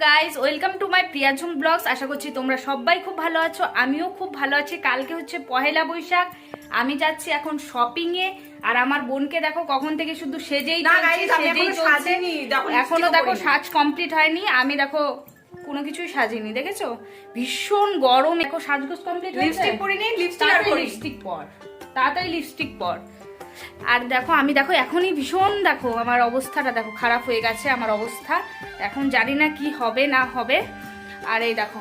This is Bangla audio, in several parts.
Guys welcome to my Priyajhum blogs. আশা করছি তোমরা সবাই খুব ভালো আছো, আমিও খুব ভালো আছি। কালকে হচ্ছে পহেলা বৈশাখ, আমি যাচ্ছি এখন শপিং এ। আর আমার বোনকে দেখো কখন থেকে শুধু সেজেই চলছে। এখনো দেখো সাজ কমপ্লিট হয়নি। আমি দেখো কোনো কিছুই সাজিনি, দেখেছো? ভীষণ গরম। দেখো সাজগোজ কমপ্লিট হয়েছে, লিপস্টিক পরিনি, লিপস্টিক পর, তাড়াতাড়ি লিপস্টিক পর। আর দেখো আমি দেখো এখনই ভীষণ দেখো আমার অবস্থাটা দেখো খারাপ হয়ে গেছে। আমার অবস্থা এখন জানি না কি হবে না হবে। আর এই দেখো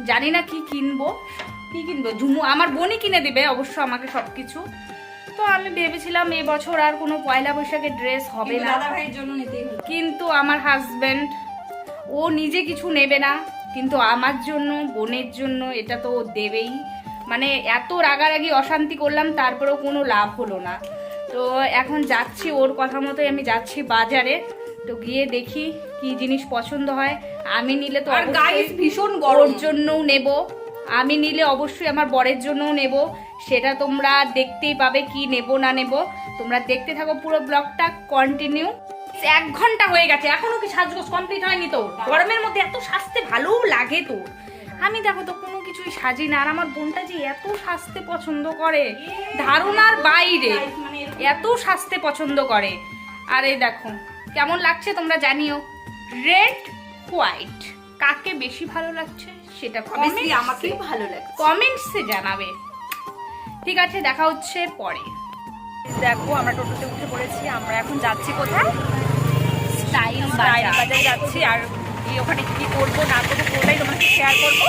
জানি না কি কিনবো ঝুমু আমার বোনই কিনে দিবে অবশ্য আমাকে সবকিছু। তো আমি ভেবেছিলাম এবছর আর কোনো পয়লা বৈশাখের ড্রেস হবে না, দাদা ভাইয়ের জন্য নিতেই হবে। কিন্তু আমার হাজবেন্ড ও নিজে কিছু নেবে না, কিন্তু আমার জন্য বোনের জন্য এটা তো ও দেবেই। মানে এত রাগারাগি অশান্তি করলাম তারপরেও কোনো লাভ হলো না। তো এখন যাচ্ছি ওর কথা মতোই আমি যাচ্ছি বাজারে। তো গিয়ে দেখি কি জিনিস পছন্দ হয়। আমি নিলে তো আর গাইস ভীষণ ওর গরম, জন্যও নেব, আমি নিলে অবশ্যই আমার বরের জন্যও নেব। সেটা তোমরা দেখতেই পাবে কি নেব না নেব। তোমরা দেখতে থাকো পুরো ব্লগটা কন্টিনিউ। 1 ঘন্টা হয়ে গেছে এখনো কি সাজগোজ কমপ্লিট হয়নি? তো গরমের মধ্যে এত সাজতে ভালো লাগে তো। আমি দেখো তো কোনো কিছুই সাজি না। আর আমার বোনটা যে এত সাজতে পছন্দ করে ধারণার বাইরে, এত সাজতে পছন্দ করে। আর এই দেখো কেমন লাগছে তোমরা জানিও। রেড হোয়াইট কাকে বেশি ভালো লাগছে সেটা আমাকে ভালো লাগে, কমেন্টসে জানাবে। ঠিক আছে, দেখা হচ্ছে পরে। দেখো আমরা টোটোতে উঠে পড়েছি। আমরা এখন যাচ্ছি কোথায়? স্টাইল বাজারে যাচ্ছি। আর ওখানে কি করবো না করবো পুরোটাই তোমাকে শেয়ার করবো।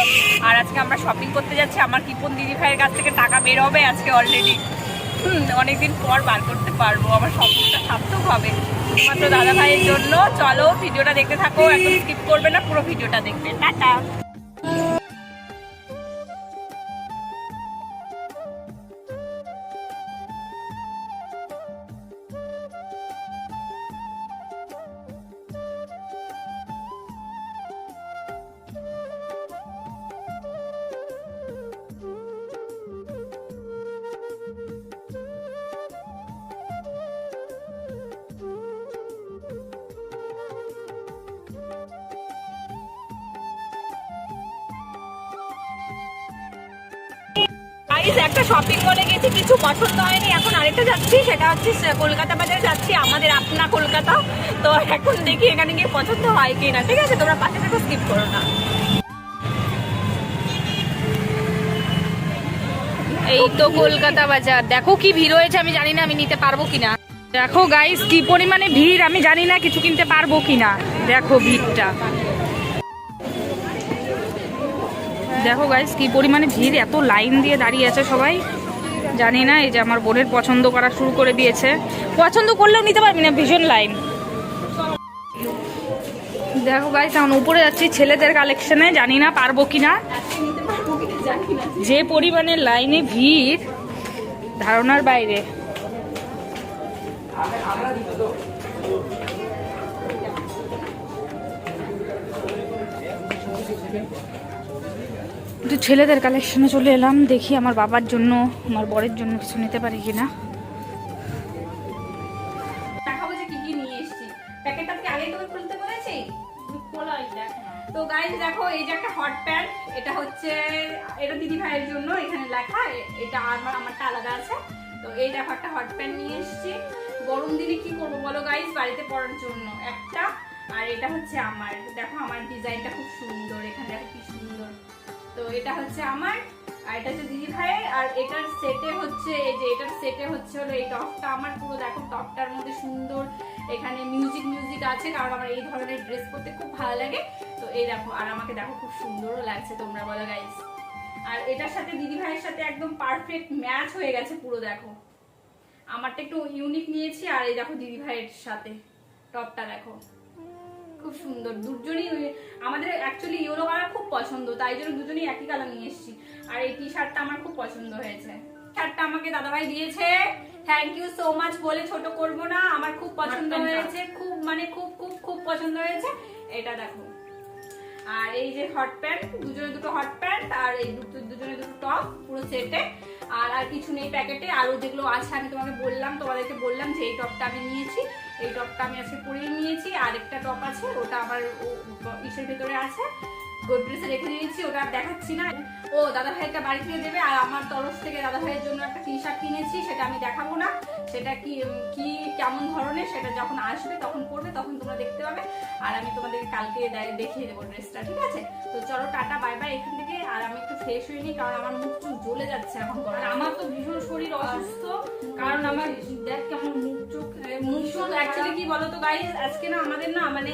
আর আজকে আমরা শপিং করতে যাচ্ছি। আমার কিপন দিদি ভাইয়ের কাছ থেকে টাকা বের হবে আজকে অলরেডি। অনেকদিন পর বার করতে পারবো, আমার শপিংটা সার্থক হবে শুধুমাত্র দাদা ভাইয়ের জন্য। চলো ভিডিওটা দেখতে থাকো, একদম স্কিপ করবে না, পুরো ভিডিওটা দেখবে। টাটা। একটা শপিং মলে গেছি, কিছু পছন্দ হয়নি। এখন আরেকটা যাচ্ছি, সেটা হচ্ছে কলকাতা বাজারে যাচ্ছি, আমাদের আপনা কলকাতা। তো এখন দেখি এখানে গিয়ে পছন্দ হয় কিনা। ঠিক আছে, তোমরা পাশে থেকে স্কিপ করো না। এই তো কলকাতা বাজার, দেখো কি ভিড় হয়েছে। আমি জানি না আমি নিতে পারবো কিনা। দেখো গাইস কি পরিমাণে ভিড়, আমি জানি না কিছু কিনতে পারবো কিনা। দেখো ভিড়টা, দেখো গাইস কি পরিমাণে ভিড়, এত লাইন দিয়ে দাঁড়িয়ে আছে সবাই। জানি না, এই যে আমার বোনের পছন্দ করা শুরু করে দিয়েছে। পছন্দ করলেও নিতে পারবি না, ভীষণ লাইন। দেখো গাইস এখন উপরে যাচ্ছি ছেলেদের কালেকশনে, জানি না পারবো কিনা। যে পরিমাণে লাইনে ভিড় ধারণার বাইরে। একটু ছেলেদের কালেকশনে চলে এলাম, দেখি আমার বাবার জন্য আমার বরের জন্য কিছু নিতে পারি কিনা। দেখাবো যে কি কি নিয়ে এসেছি। প্যাকেটটা কি আগে তোকে খুলতে বলেছি? তো গাইস দেখো, এই যে একটা হট প্যান্ট, এটা হচ্ছে এটা দিদি ভাইয়ের জন্য, এখানে লেখা। এটা আমারটা আলাদা আছে। তো এই দেখো একটা হট প্যান্ট নিয়ে এসেছি। গরম দিনে কি করবো বলো গাইস, বাড়িতে পরার জন্য একটা। আর এটা হচ্ছে আমার, দেখো আমার ডিজাইনটা খুব সুন্দর, এখানে দেখো কি সুন্দর। তো এটা হচ্ছে আমার, আর এটা হচ্ছে দিদি ভাইয়ের। আর এটার সেটে হচ্ছে এই যে এটার সেটে হচ্ছে হলো এই টপটা আমার। পুরো দেখো টপটার মধ্যে সুন্দর এখানে মিউজিক আছে, কারণ আমার এই ধরনের ড্রেস পরতে খুব ভালো লাগে। তো এই দেখো, আর আমাকে দেখো খুব সুন্দরও লাগছে, তোমরা বলো গাইস। আর এটার সাথে দিদি ভাইয়ের সাথে একদম পারফেক্ট ম্যাচ হয়ে গেছে পুরো। দেখো আমারটা একটু ইউনিক নিয়েছি, আর এই দেখো দিদি ভাইয়ের সাথে টপটা দেখো খুব সুন্দর। দুজনই আমাদের অ্যাকচুয়ালি ইয়েলো কালার খুব পছন্দ, তাই জন্য দুজনেই একই কালার নিয়ে এসেছি। আর এই টি শার্টটা আমার খুব পছন্দ হয়েছে। শার্টটা আমাকে দাদাভাই দিয়েছে, থ্যাংক ইউ সো মাচ, বলে ছোট করবো না। আমার খুব পছন্দ হয়েছে, খুব মানে খুব খুব খুব পছন্দ হয়েছে। এটা দেখো, আর এই যে হট প্যান্ট, দুজনে দুটো হট প্যান্ট, আর এই দুজনে দুটো টপ পুরো সেটে। আর কিছু নেই প্যাকেটে। আরও যেগুলো আছে আমি তোমাদেরকে বললাম যে এই টপটা আমি নিয়েছি, এই টপটা আমি আজকে পরিয়ে নিয়েছি। আর একটা টপ আছে, ওটা আমার ইসের ভেতরে আছে, গোদরেজে রেখে দিয়েছি, ওটা আর দেখাচ্ছি না। ও দাদা ভাইটা বাড়ি থেকে দেবে, আর আমার তরফ থেকে দাদা ভাইয়ের জন্য একটা টি শার্ট কিনেছি, সেটা আমি দেখাবো না, সেটা কি কেমন ধরনের সেটা যখন আসবে তখন পরবে, তখন তোমরা দেখতে পাবে। আর আমি তোমাদেরকে কালকে দেখিয়ে দেবো ড্রেসটা, ঠিক আছে? তো চলো টাটা বাই বাই এখান থেকে। আর আমি একটু ফ্রেশ হয়ে নিই, কারণ আমার মুখ চোখ জ্বলে যাচ্ছে এখন। আর আমার তো ভীষণ শরীর অসুস্থ, কারণ আমার দেখ কেমন মুখ চোখ অ্যাকচুয়ালি কি বলতো গাইস, আজকে না আমাদের না মানে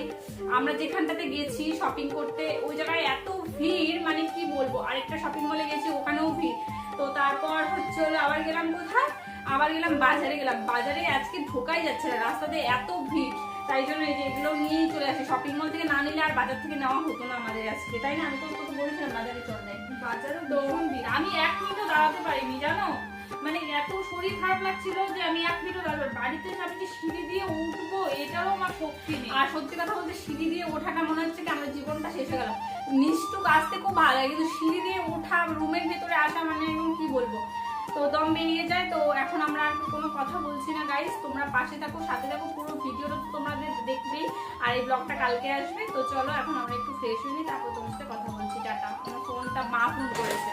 আমরা যেখানটাতে গেছি শপিং করতে, ওই জায়গায় এত ভিড়, মানে কি বলবো। আরেকটা শপিং মলে গেছি, ওখানেও ভিড়। তো তারপর হচ্ছে হলো আবার গেলাম কোথায়, আবার গেলাম বাজারে, বাজারে আজকে ঢোকাই যাচ্ছে না, রাস্তাতে এত ভিড়। তাই জন্য এই যে এগুলো নিয়েই চলে আসি। শপিং মল থেকে না নিলে আর বাজার থেকে নেওয়া হতো না আমাদের আজকে, তাই না? আমি তো তোকে বলেছিলাম বাজারে চল যাই। বাজারে ভীষণ ভিড়, আমি 1 মিনিটও দাঁড়াতে পারিনি জানো, মানে এত শরীর খারাপ লাগছিল যে আমি 1 মিনিটও দাঁড়াতে। বাড়িতে এসে আমি যে সিঁড়ি দিয়ে উঠবো এটাও আমার শক্তি নেই। আর সত্যি কথা বলতে সিঁড়ি দিয়ে ওঠাটা মনে হচ্ছে কি আমার জীবনটা শেষ হয়ে গেল। নিচটুক আসতে খুব ভালো লাগে, কিন্তু সিঁড়ি দিয়ে ওঠা, রুমের ভেতরে আসা, মানে একদম কি বলবো, তো দম বেরিয়ে যায়। তো এখন আমরা আর কোনো কথা বলছি না গাইস, তোমরা পাশে থাকো, সাথে থাকো, পুরো ভিডিওটা তো তোমাদের দেখবেই। আর এই ব্লগটা কালকে আসবে। তো চলো এখন আমরা একটু ফ্রেশ হয়ে নিই, তারপর তোমার সাথে কথা বলছি। টাটা। আমার ফোনটা মা ফোন করেছে।